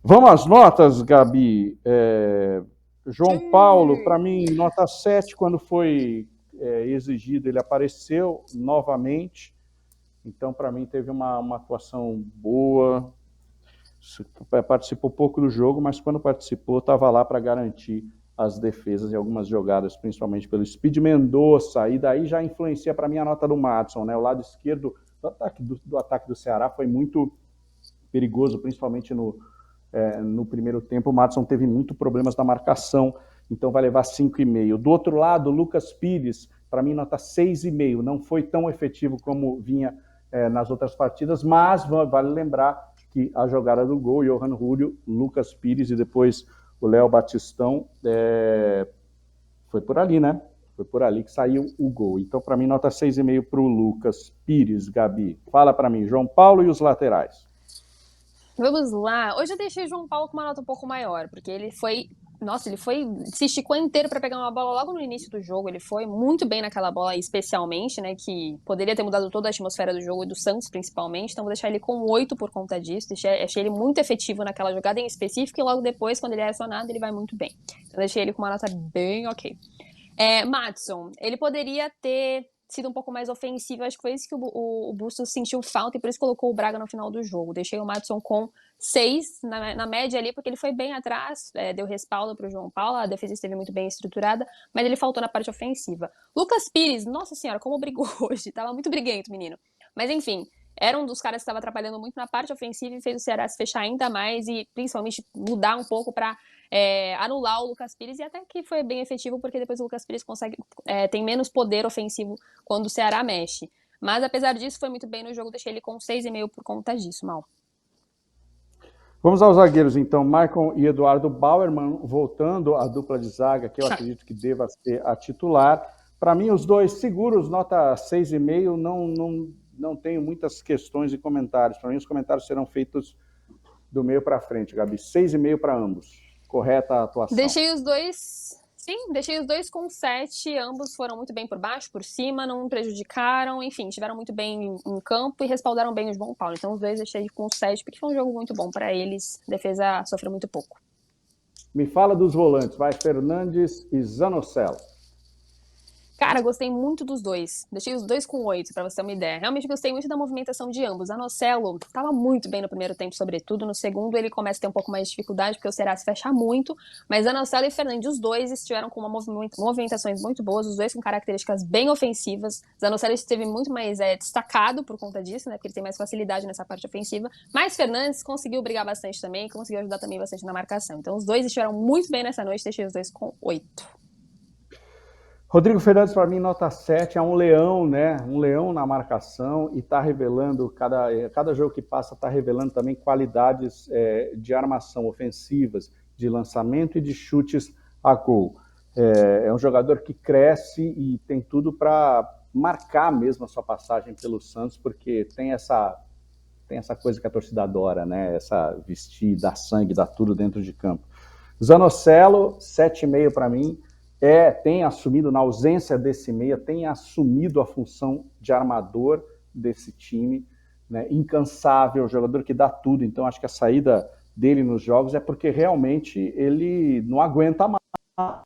Vamos às notas, Gabi. João Paulo, para Sim. mim, nota 7 quando foi exigido, ele apareceu novamente. Então, para mim, teve uma atuação boa. Participou pouco do jogo, mas quando participou, estava lá para garantir as defesas e algumas jogadas, principalmente pelo Speed Mendonça, e daí já influencia para mim a nota do Madison, né? O lado esquerdo do ataque do Ceará foi muito perigoso, principalmente no primeiro tempo. O Madison teve muito problemas na marcação, então vai levar 5,5. Do outro lado, o Lucas Pires, para mim, nota 6,5. Não foi tão efetivo como vinha nas outras partidas, mas vale lembrar que a jogada do gol, Johan Julio, Lucas Pires e depois o Léo Batistão, foi por ali, né? Foi por ali que saiu o gol. Então, para mim, nota 6,5 para o Lucas Pires, Gabi. Fala para mim, João Paulo e os laterais. Vamos lá. Hoje eu deixei o João Paulo com uma nota um pouco maior, porque ele foi. Nossa, ele foi. Se esticou inteiro para pegar uma bola logo no início do jogo. Ele foi muito bem naquela bola, especialmente, né? Que poderia ter mudado toda a atmosfera do jogo e do Santos, principalmente. Então, vou deixar ele com 8 por conta disso. Achei ele muito efetivo naquela jogada em específico e logo depois, quando ele é acionado, ele vai muito bem. Então, deixei ele com uma nota bem ok. Madison, ele poderia ter sido um pouco mais ofensivo. Acho que foi isso que o Bustos sentiu falta e por isso colocou o Braga no final do jogo. Deixei o Madison com 6 na média ali, porque ele foi bem atrás, deu respaldo para o João Paulo, a defesa esteve muito bem estruturada, mas ele faltou na parte ofensiva. Lucas Pires, nossa senhora, como brigou hoje. Tava muito briguento, menino. Mas enfim, era um dos caras que estava atrapalhando muito na parte ofensiva e fez o Ceará se fechar ainda mais e principalmente mudar um pouco para anular o Lucas Pires, e até que foi bem efetivo, porque depois o Lucas Pires tem menos poder ofensivo quando o Ceará mexe. Mas apesar disso, foi muito bem no jogo, deixei ele com 6,5 por conta disso, Mal. Vamos aos zagueiros, então. Maicon e Eduardo Bauerman voltando à dupla de zaga, que eu acredito que deva ser a titular. Para mim, os dois seguros, nota 6,5. Não tenho muitas questões e comentários. Para mim, os comentários serão feitos do meio para frente, Gabi. 6,5 para ambos. Correta a atuação. Deixei os dois. Sim, deixei os dois com 7. Ambos foram muito bem por baixo, por cima, não prejudicaram. Enfim, estiveram muito bem em campo e respaldaram bem o João Paulo. Então, os dois deixei com 7, porque foi um jogo muito bom para eles. A defesa sofreu muito pouco. Me fala dos volantes. Vai Fernandes e Zanocelo. Cara, gostei muito dos dois. Deixei os dois com 8, pra você ter uma ideia. Realmente gostei muito da movimentação de ambos. A Nocelo tava muito bem no primeiro tempo, sobretudo. No segundo, ele começa a ter um pouco mais de dificuldade, porque o Ceará se fecha muito. Mas a Nocelo e Fernandes, os dois estiveram com movimentações muito boas, os dois com características bem ofensivas. Zanocelo esteve muito mais destacado por conta disso, né? Porque ele tem mais facilidade nessa parte ofensiva. Mas Fernandes conseguiu brigar bastante também, conseguiu ajudar também bastante na marcação. Então, os dois estiveram muito bem nessa noite, deixei os dois com 8. Rodrigo Fernandes, para mim, nota 7, é um leão, né? Um leão na marcação e está revelando, cada jogo que passa, está revelando também qualidades de armação ofensivas, de lançamento e de chutes a gol. É um jogador que cresce e tem tudo para marcar mesmo a sua passagem pelo Santos, porque tem essa coisa que a torcida adora, né? Essa vestir, dar sangue, dar tudo dentro de campo. Zanocelo, 7,5 para mim. Tem assumido, na ausência desse meia, tem assumido a função de armador desse time, né? Incansável, jogador que dá tudo. Então, acho que a saída dele nos jogos é porque realmente ele não aguenta mais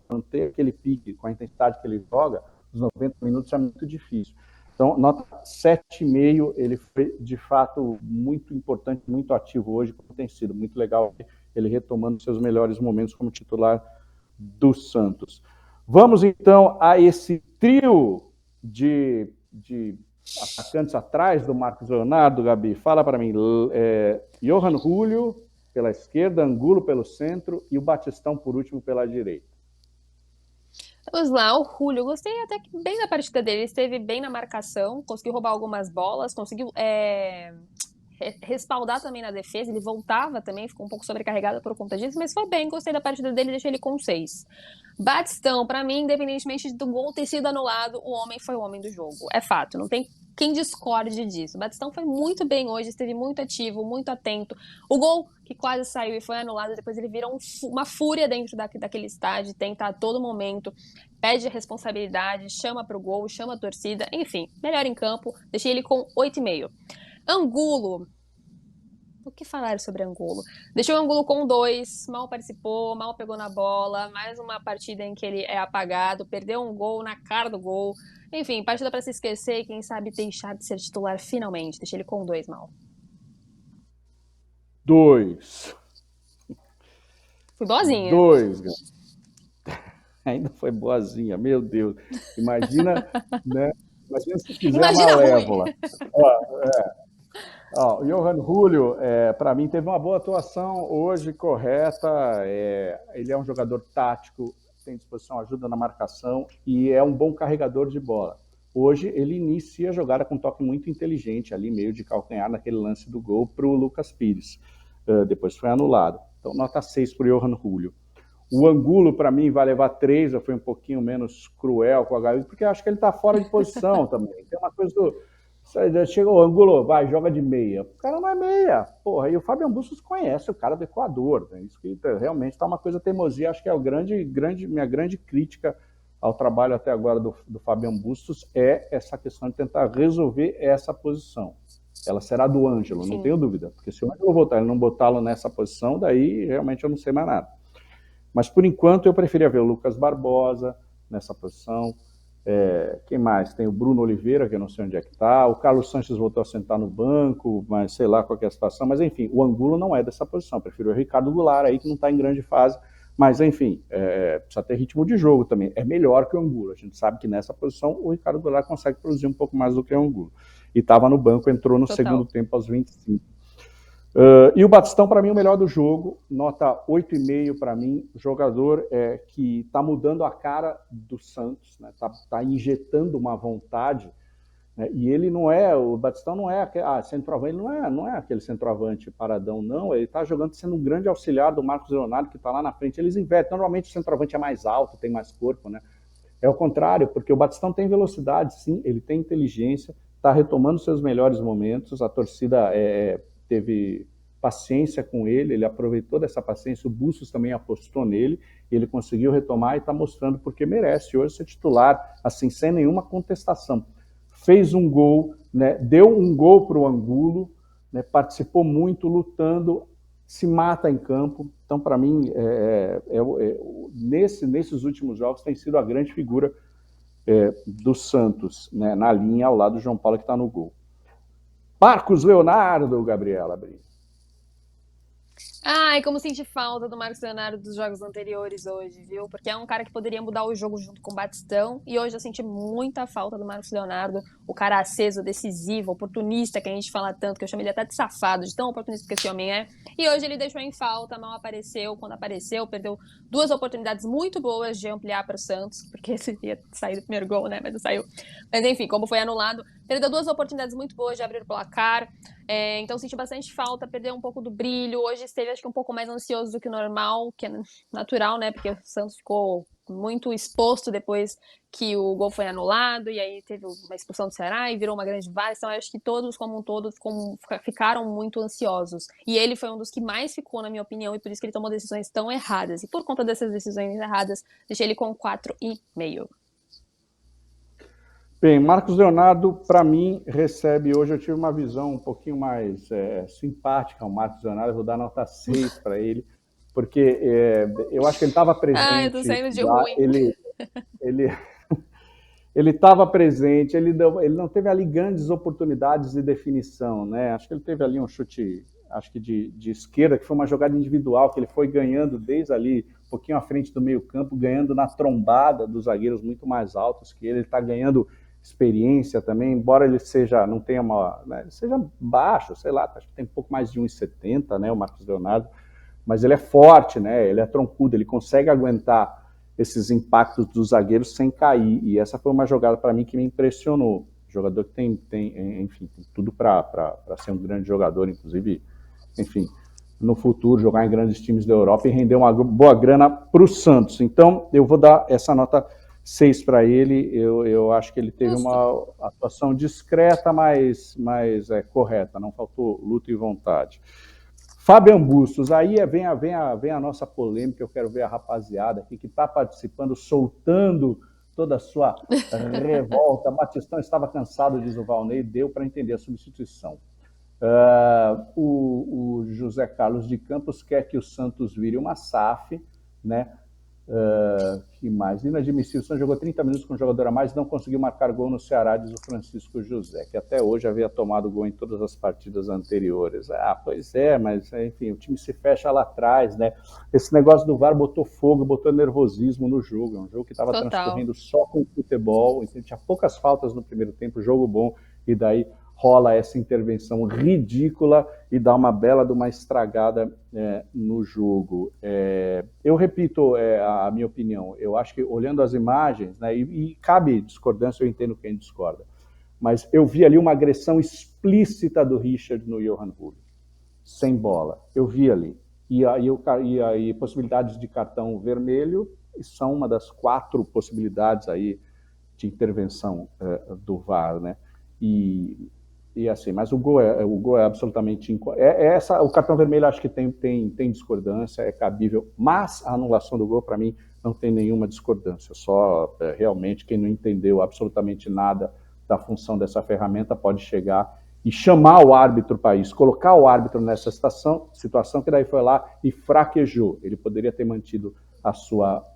manter aquele pique com a intensidade que ele joga. Os 90 minutos é muito difícil. Então, nota 7,5, ele foi de fato muito importante, muito ativo hoje, como tem sido muito legal ele retomando seus melhores momentos como titular do Santos. Vamos então a esse trio de atacantes atrás do Marcos Leonardo, Gabi. Fala para mim. Johan Julio pela esquerda, Angulo pelo centro e o Batistão por último pela direita. Vamos lá, o Julio, gostei até que bem da partida dele, esteve bem na marcação, conseguiu roubar algumas bolas, conseguiu respaldar também na defesa, ele voltava também, ficou um pouco sobrecarregado por conta disso, mas foi bem, gostei da partida dele, deixei ele com 6. Batistão, pra mim, independentemente do gol ter sido anulado, o homem foi o homem do jogo, é fato, não tem quem discorde disso. O Batistão foi muito bem hoje, esteve muito ativo, muito atento. O gol que quase saiu e foi anulado, depois ele vira uma fúria dentro daquele estádio, tenta a todo momento, pede responsabilidade, chama pro gol, chama a torcida, enfim, melhor em campo, deixei ele com 8,5. Angulo, O que falar sobre Angulo? Deixou o Angulo com 2, mal participou, mal pegou na bola, mais uma partida em que ele é apagado, perdeu um gol na cara do gol. Enfim, partida para se esquecer e quem sabe deixar de ser titular finalmente. Deixei ele com 2, mal. 2. Fui boazinha. 2, ainda foi boazinha, meu Deus. Imagina, né? Imagina se fizer a Imagina ruim. malévola. O Johan Julio, para mim, teve uma boa atuação hoje, correta. Ele é um jogador tático, tem disposição, ajuda na marcação e é um bom carregador de bola. Hoje ele inicia a jogada com um toque muito inteligente, ali meio de calcanhar naquele lance do gol para o Lucas Pires. Depois foi anulado. Então, nota 6 para o Johan Julio. O Angulo, para mim, vai levar 3. Eu fui um pouquinho menos cruel com o Gavi, porque acho que ele está fora de posição também. Tem uma coisa do... Chega o Angulo, vai, joga de meia. O cara não é meia, porra. E o Fabian Bustos conhece o cara do Equador, né? Isso que realmente está uma coisa teimosia. Acho que é minha grande crítica ao trabalho até agora do Fabian Bustos é essa questão de tentar resolver essa posição. Ela será do Ângelo, não tenho dúvida. Porque se o Ângelo voltar e não botá-lo nessa posição, daí realmente eu não sei mais nada. Mas, por enquanto, eu preferia ver o Lucas Barbosa nessa posição. Quem mais? Tem o Bruno Oliveira, que eu não sei onde é que está. O Carlos Sanches voltou a sentar no banco, mas sei lá qual é a situação. Mas, enfim, o Angulo não é dessa posição. Eu prefiro o Ricardo Goulart aí, que não está em grande fase. Mas, enfim, precisa ter ritmo de jogo também. É melhor que o Angulo. A gente sabe que nessa posição o Ricardo Goulart consegue produzir um pouco mais do que o Angulo. E estava no banco, entrou no segundo tempo aos 25. E o Batistão, para mim, o melhor do jogo, nota 8,5 para mim, jogador que está mudando a cara do Santos, né? Tá injetando uma vontade, né? E ele não é, o Batistão não é centroavante, ele não é aquele centroavante paradão, não, ele está jogando sendo um grande auxiliar do Marcos Leonardo, que está lá na frente, eles invertem, normalmente o centroavante é mais alto, tem mais corpo, né? É o contrário, porque o Batistão tem velocidade, sim, ele tem inteligência, está retomando seus melhores momentos, a torcida teve paciência com ele aproveitou dessa paciência, o Bustos também apostou nele, ele conseguiu retomar e está mostrando porque merece hoje ser titular, assim, sem nenhuma contestação. Fez um gol, né, deu um gol para o Angulo, né, participou muito, lutando, se mata em campo. Então, para mim, nesses últimos jogos, tem sido a grande figura do Santos, né, na linha ao lado do João Paulo, que está no gol. Marcos Leonardo, Gabriela Brito. Ai, como senti falta do Marcos Leonardo dos jogos anteriores hoje, viu? Porque é um cara que poderia mudar o jogo junto com o Batistão. E hoje eu senti muita falta do Marcos Leonardo, o cara aceso, decisivo, oportunista, que a gente fala tanto, que eu chamo ele até de safado, de tão oportunista que esse homem é. E hoje ele deixou em falta, mal apareceu. Quando apareceu, perdeu 2 oportunidades muito boas de ampliar para o Santos, porque ele ia sair do primeiro gol, né? Mas não saiu. Mas enfim, como foi anulado, perdeu 2 oportunidades muito boas de abrir o placar. Então senti bastante falta, perdeu um pouco do brilho. Hoje esteve, acho que um pouco mais ansioso do que o normal, que é natural, né? Porque o Santos ficou muito exposto depois que o gol foi anulado, e aí teve uma expulsão do Ceará e virou uma grande várzea. Então acho que todos, como um todo, ficaram muito ansiosos. E ele foi um dos que mais ficou, na minha opinião, e por isso que ele tomou decisões tão erradas. E por conta dessas decisões erradas, deixei ele com 4,5. Bem, Marcos Leonardo, para mim, recebe hoje, eu tive uma visão um pouquinho mais simpática ao Marcos Leonardo, eu vou dar nota 6 para ele, porque eu acho que ele estava presente. Eu tô saindo de lá, ruim. Ele estava presente, ele não teve ali grandes oportunidades de definição, né? Acho que ele teve ali um chute, acho que de esquerda, que foi uma jogada individual, que ele foi ganhando desde ali, um pouquinho à frente do meio campo, ganhando na trombada dos zagueiros muito mais altos que ele está ganhando experiência também, embora ele não tenha ele seja baixo, sei lá, acho que tem um pouco mais de 1,70, né, o Marcos Leonardo, mas ele é forte, né, ele é troncudo, ele consegue aguentar esses impactos dos zagueiros sem cair, e essa foi uma jogada para mim que me impressionou. Jogador que tem tudo para ser um grande jogador, inclusive, enfim, no futuro, jogar em grandes times da Europa e render uma boa grana para o Santos. Então, eu vou dar essa nota 6 para ele. Eu acho que ele teve uma atuação discreta, mas correta, não faltou luta e vontade. Fabian Bustos, aí vem a nossa polêmica, eu quero ver a rapaziada aqui que está participando, soltando toda a sua revolta. Batistão estava cansado, diz o Valnei, deu para entender a substituição. O José Carlos de Campos quer que o Santos vire uma SAF, né? Que mais? Inadmissível, o Santos jogou 30 minutos com um jogador a mais e não conseguiu marcar gol no Ceará, diz o Francisco José, que até hoje havia tomado gol em todas as partidas anteriores. Pois é, mas enfim, o time se fecha lá atrás, né? Esse negócio do VAR botou fogo, botou nervosismo no jogo. É um jogo que estava transcorrendo só com futebol, então tinha poucas faltas no primeiro tempo, jogo bom, e daí rola essa intervenção ridícula e dá uma bela de uma estragada no jogo. Eu repito a minha opinião, eu acho que olhando as imagens, né, e cabe discordância, eu entendo quem discorda, mas eu vi ali uma agressão explícita do Richard no Johan Hull, sem bola, eu vi ali. E aí possibilidades de cartão vermelho são uma das 4 possibilidades aí de intervenção do VAR, né? E assim, mas o gol é absolutamente o cartão vermelho acho que tem discordância, é cabível, mas a anulação do gol para mim não tem nenhuma discordância, só realmente quem não entendeu absolutamente nada da função dessa ferramenta pode chegar e chamar o árbitro para isso, colocar o árbitro nessa situação que daí foi lá e fraquejou. Ele poderia ter mantido a sua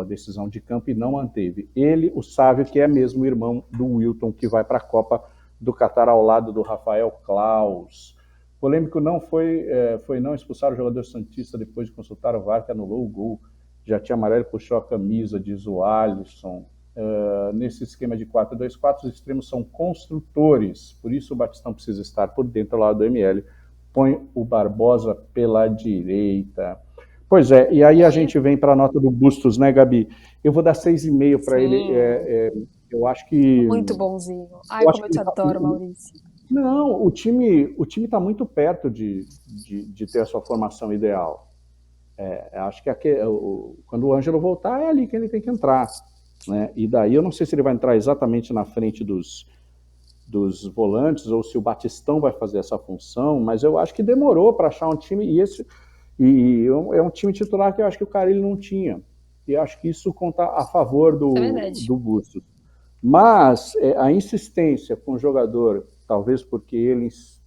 decisão de campo e não manteve. Ele, o Sávio, que é mesmo o irmão do Wilton, que vai para a Copa do Catar ao lado do Rafael Claus. Polêmico não foi não expulsar o jogador santista depois de consultar o VAR, que anulou o gol. Já tinha amarelo, puxou a camisa, diz o Alisson. Nesse esquema de 4-2-4, os extremos são construtores, por isso o Batistão precisa estar por dentro lá do ML. Põe o Barbosa pela direita. Pois é, e aí a gente vem para a nota do Bustos, né, Gabi? Eu vou dar 6,5 para ele. Eu acho que... Muito bonzinho. Ai, como eu te adoro, Maurício. Não, o time está muito perto de ter a sua formação ideal. Acho que quando o Ângelo voltar, é ali que ele tem que entrar. Né? E daí eu não sei se ele vai entrar exatamente na frente dos volantes ou se o Batistão vai fazer essa função, mas eu acho que demorou para achar um time, e é um time titular que eu acho que o Carille não tinha. E acho que isso conta a favor do Bustos. Mas a insistência com o jogador, talvez porque eles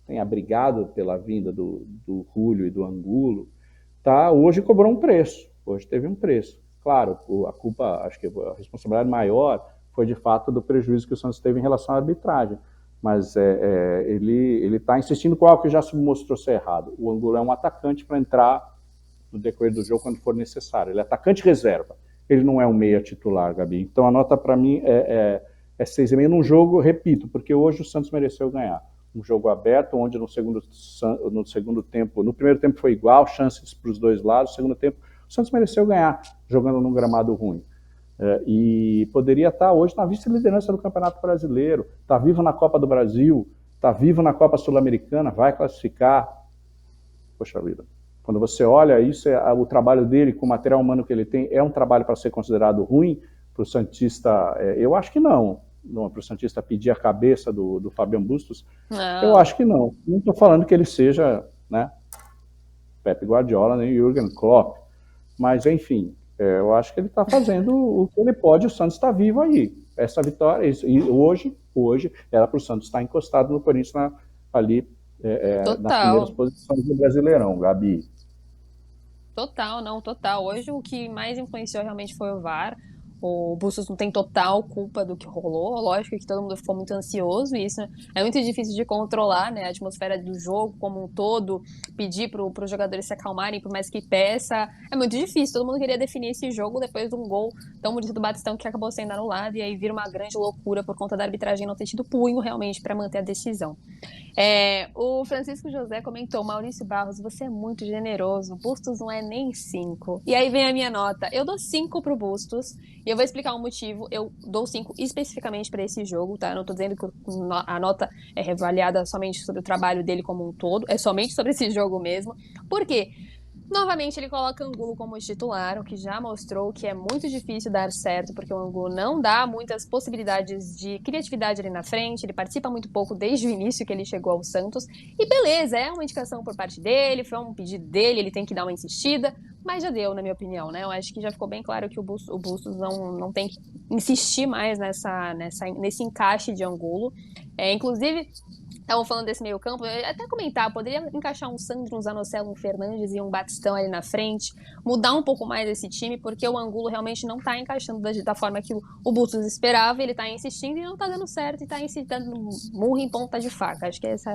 tenha brigado pela vinda do Julio e do Angulo, hoje cobrou um preço. Hoje teve um preço. Claro, a culpa, acho que a responsabilidade maior foi de fato do prejuízo que o Santos teve em relação à arbitragem. Mas ele está insistindo com algo que já se mostrou ser errado. O Angulo é um atacante para entrar no decorrer do jogo quando for necessário. Ele é atacante reserva. Ele não é um meia titular, Gabi. Então a nota para mim é 6,5 num jogo, repito, porque hoje o Santos mereceu ganhar. Um jogo aberto, onde no segundo tempo, no primeiro tempo foi igual, chances para os dois lados, no segundo tempo o Santos mereceu ganhar, jogando num gramado ruim. E poderia estar hoje na vice-liderança do Campeonato Brasileiro, está vivo na Copa do Brasil, está vivo na Copa Sul-Americana, vai classificar. Poxa vida. Quando você olha isso, o trabalho dele com o material humano que ele tem, é um trabalho para ser considerado ruim para o Santista? Eu acho que não. Para o Santista pedir a cabeça do Fabian Bustos, não. Eu acho que não. Não estou falando que ele seja, né, Pep Guardiola nem Jürgen Klopp, mas enfim, eu acho que ele está fazendo o que ele pode. O Santos está vivo aí. Essa vitória, e hoje era para o Santos estar encostado no Corinthians ali nas primeiras posições do Brasileirão, Gabi. Total. Hoje o que mais influenciou realmente foi o VAR. O Bustos não tem total culpa do que rolou. Lógico que todo mundo ficou muito ansioso e isso é muito difícil de controlar, né? A atmosfera do jogo como um todo, pedir para os jogadores se acalmarem, por mais que peça, é muito difícil. Todo mundo queria definir esse jogo depois de um gol tão bonito do Batistão que acabou sendo anulado e aí vira uma grande loucura por conta da arbitragem não ter tido punho realmente para manter a decisão. O Francisco José comentou: Maurício Barros, você é muito generoso, Bustos não é nem 5. E aí vem a minha nota, eu dou 5 pro Bustos, e eu vou explicar o motivo. Eu dou 5 especificamente para esse jogo, tá? Eu não tô dizendo que a nota é reavaliada somente sobre o trabalho dele como um todo, é somente sobre esse jogo mesmo. Por quê? Novamente ele coloca Angulo como titular, o que já mostrou que é muito difícil dar certo, porque o Angulo não dá muitas possibilidades de criatividade ali na frente, ele participa muito pouco desde o início que ele chegou ao Santos, e beleza, é uma indicação por parte dele, foi um pedido dele, ele tem que dar uma insistida, mas já deu, na minha opinião, né? Eu acho que já ficou bem claro que o Bustos não tem que insistir mais nesse encaixe de Angulo. Inclusive, estavam falando desse meio campo, eu ia até comentar, poderia encaixar um Sandro, um Zanocelo, um Fernandes e um Batistão ali na frente, mudar um pouco mais esse time, porque o Angulo realmente não tá encaixando da forma que o Bustos esperava, ele tá insistindo e não tá dando certo, e tá incitando murro em ponta de faca, acho que essa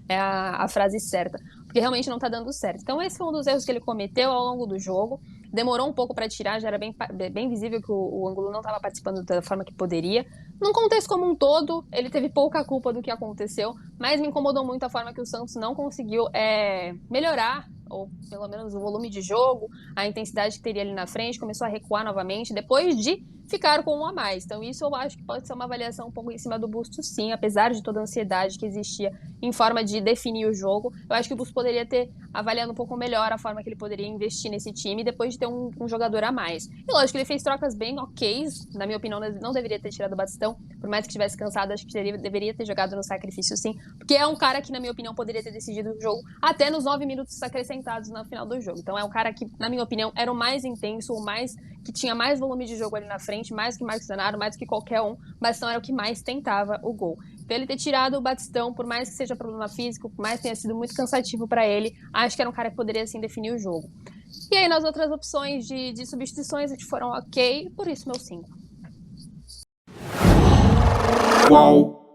é a frase certa, porque realmente não tá dando certo. Então esse foi um dos erros que ele cometeu ao longo do jogo, demorou um pouco para tirar, já era bem visível que o Angulo não estava participando da forma que poderia. Num contexto como um todo, ele teve pouca culpa do que aconteceu, mas me incomodou muito a forma que o Santos não conseguiu melhorar, ou pelo menos o volume de jogo, a intensidade que teria ali na frente, começou a recuar novamente, depois de ficar com um a mais. Então isso eu acho que pode ser uma avaliação um pouco em cima do Bustos, sim, apesar de toda a ansiedade que existia em forma de definir o jogo. Eu acho que o Bustos poderia ter avaliado um pouco melhor a forma que ele poderia investir nesse time depois de ter um jogador a mais. E lógico que ele fez trocas bem ok, na minha opinião não deveria ter tirado o Batistão, por mais que estivesse cansado, acho que deveria ter jogado no sacrifício sim, porque é um cara que na minha opinião poderia ter decidido o jogo até nos 9 minutos acrescentados no final do jogo. Então é um cara que na minha opinião era o mais intenso, o mais que tinha mais volume de jogo ali na frente, mais que Marcos Leonardo, mais que qualquer um. O Batistão era o que mais tentava o gol. Então ele ter tirado o Batistão, por mais que seja problema físico, por mais que tenha sido muito cansativo para ele, acho que era um cara que poderia assim definir o jogo. E aí nas outras opções de substituições que foram ok, por isso meu 5. Qual?